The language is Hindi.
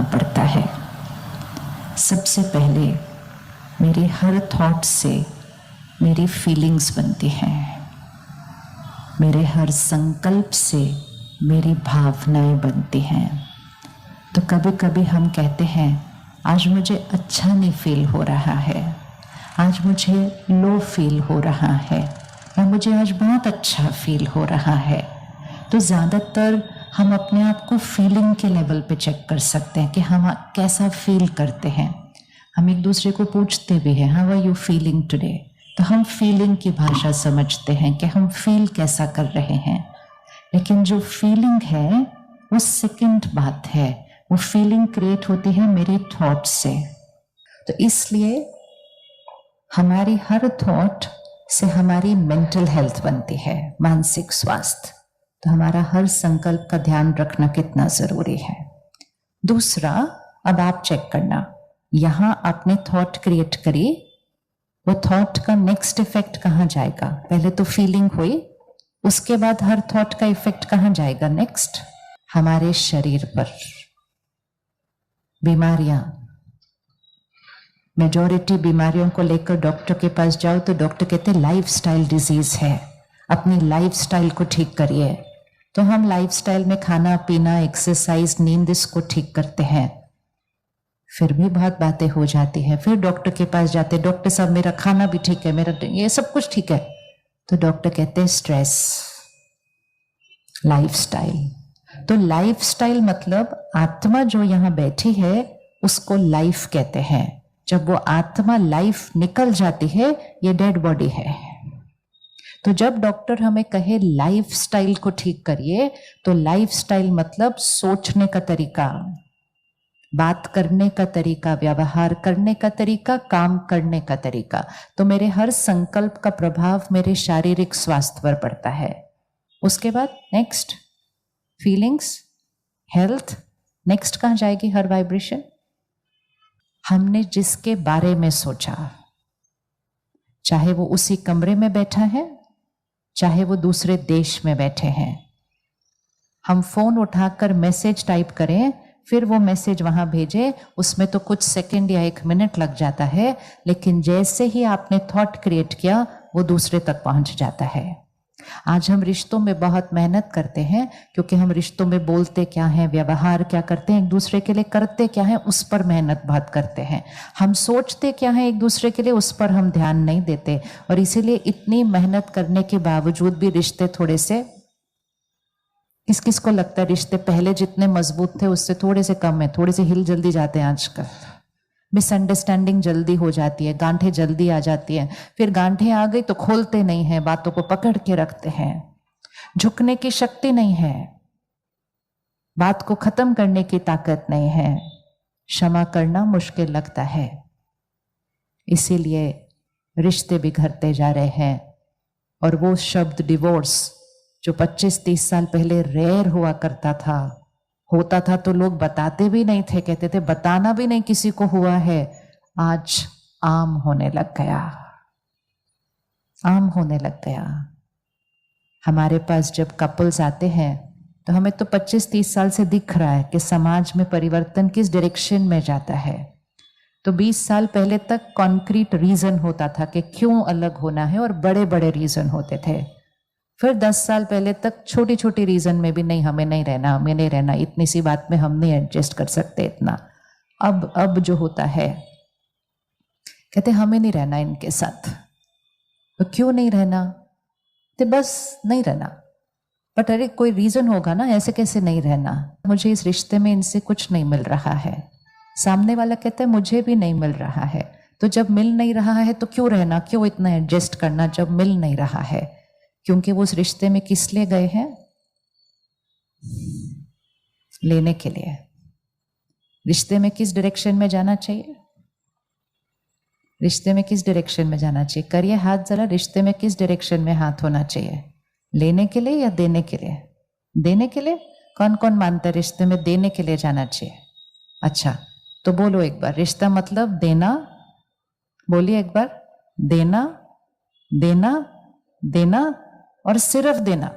पड़ता है। सबसे पहले मेरे हर थॉट से मेरी फीलिंग्स बनती हैं, मेरे हर संकल्प से मेरी भावनाएं बनती हैं। तो कभी कभी हम कहते हैं आज मुझे अच्छा नहीं फील हो रहा है, आज मुझे लो फील हो रहा है, या मुझे आज बहुत अच्छा फील हो रहा है। तो ज़्यादातर हम अपने आप को फीलिंग के लेवल पे चेक कर सकते हैं कि हम कैसा फील करते हैं। हम एक दूसरे को पूछते भी हैं how are you feeling today, तो हम फीलिंग की भाषा समझते हैं कि हम फील कैसा कर रहे हैं। लेकिन जो फीलिंग है वो सेकंड बात है, वो फीलिंग क्रिएट होती है मेरी थॉट से। तो इसलिए हमारी हर थॉट से हमारी मेंटल हेल्थ बनती है, मानसिक स्वास्थ्य। तो हमारा हर संकल्प का ध्यान रखना कितना जरूरी है। दूसरा, अब आप चेक करना, यहां आपने थॉट क्रिएट करी, वो थॉट का नेक्स्ट इफेक्ट कहां जाएगा? पहले तो फीलिंग हुई, उसके बाद हर थॉट का इफेक्ट कहां जाएगा? नेक्स्ट हमारे शरीर पर। बीमारियां, मेजॉरिटी बीमारियों को लेकर डॉक्टर के पास जाओ तो डॉक्टर कहते हैं लाइफस्टाइल डिजीज है, अपनी लाइफस्टाइल को ठीक करिए। तो हम लाइफस्टाइल में खाना पीना, एक्सरसाइज, नींद, इसको ठीक करते हैं, फिर भी बहुत बातें हो जाती है। फिर डॉक्टर के पास जाते, डॉक्टर साहब मेरा खाना भी ठीक है, मेरा ये सब कुछ ठीक है। तो डॉक्टर कहते हैं स्ट्रेस, लाइफस्टाइल। तो लाइफस्टाइल मतलब आत्मा जो यहां बैठी है उसको लाइफ कहते हैं। जब वो आत्मा लाइफ निकल जाती है, ये डेड बॉडी है। तो जब डॉक्टर हमें कहे लाइफस्टाइल को ठीक करिए, तो लाइफस्टाइल मतलब सोचने का तरीका, बात करने का तरीका, व्यवहार करने का तरीका, काम करने का तरीका। तो मेरे हर संकल्प का प्रभाव मेरे शारीरिक स्वास्थ्य पर पड़ता है। उसके बाद नेक्स्ट फीलिंग्स, हेल्थ। नेक्स्ट कहां जाएगी हर वाइब्रेशन? हमने जिसके बारे में सोचा, चाहे वो उसी कमरे में बैठा है, चाहे वो दूसरे देश में बैठे हैं। हम फोन उठाकर मैसेज टाइप करें, फिर वो मैसेज वहां भेजे, उसमें तो कुछ सेकंड या 1 मिनट लग जाता है, लेकिन जैसे ही आपने थॉट क्रिएट किया वो दूसरे तक पहुंच जाता है। आज हम रिश्तों में बहुत मेहनत करते हैं, क्योंकि हम रिश्तों में बोलते क्या हैं, व्यवहार क्या करते हैं, एक दूसरे के लिए करते क्या हैं, उस पर मेहनत बहुत करते हैं। हम सोचते क्या हैं एक दूसरे के लिए, उस पर हम ध्यान नहीं देते। और इसीलिए इतनी मेहनत करने के बावजूद भी रिश्ते थोड़े से, किस किस को लगता है रिश्ते पहले जितने मजबूत थे उससे थोड़े से कम है, थोड़े से हिल जल्दी जाते हैं आजकल। मिसअंडरस्टैंडिंग जल्दी हो जाती है, गांठें जल्दी आ जाती हैं, फिर गांठें आ गई तो खोलते नहीं है, बातों को पकड़ के रखते हैं, झुकने की शक्ति नहीं है, बात को खत्म करने की ताकत नहीं है, क्षमा करना मुश्किल लगता है। इसीलिए रिश्ते बिखरते जा रहे हैं। और वो शब्द डिवोर्स जो 25-30 साल पहले रेयर हुआ करता था, होता था तो लोग बताते भी नहीं थे, कहते थे बताना भी नहीं किसी को हुआ है, आज आम होने लग गया, आम होने लग गया। हमारे पास जब कपल्स आते हैं तो हमें तो 25-30 साल से दिख रहा है कि समाज में परिवर्तन किस डायरेक्शन में जाता है। तो 20 साल पहले तक कॉन्क्रीट रीजन होता था कि क्यों अलग होना है, और बड़े बड़े रीजन होते थे। फिर 10 साल पहले तक छोटी छोटी रीजन में भी नहीं, हमें नहीं रहना, हमें नहीं रहना, इतनी सी बात में हम नहीं एडजस्ट कर सकते इतना। अब जो होता है, कहते हमें नहीं रहना इनके साथ। तो क्यों नहीं रहना? तो बस नहीं रहना। बट अरे कोई रीजन होगा ना, ऐसे कैसे नहीं रहना? मुझे इस रिश्ते में इनसे कुछ नहीं मिल रहा है। सामने वाला कहता है मुझे भी नहीं मिल रहा है। तो जब मिल नहीं रहा है तो क्यों रहना, क्यों इतना एडजस्ट करना जब मिल नहीं रहा है? क्योंकि वो उस रिश्ते में किस लिए गए हैं? लेने के लिए। रिश्ते में किस डायरेक्शन में जाना चाहिए? रिश्ते में किस डायरेक्शन में जाना चाहिए? करिए हाथ जरा, रिश्ते में किस डायरेक्शन में हाथ होना चाहिए? लेने के लिए या देने के लिए? देने के लिए। कौन कौन मानता है रिश्ते में देने के लिए जाना चाहिए? अच्छा, तो बोलो एक बार, रिश्ता मतलब देना। बोलिए एक बार, देना, देना, देना और सिर्फ देना।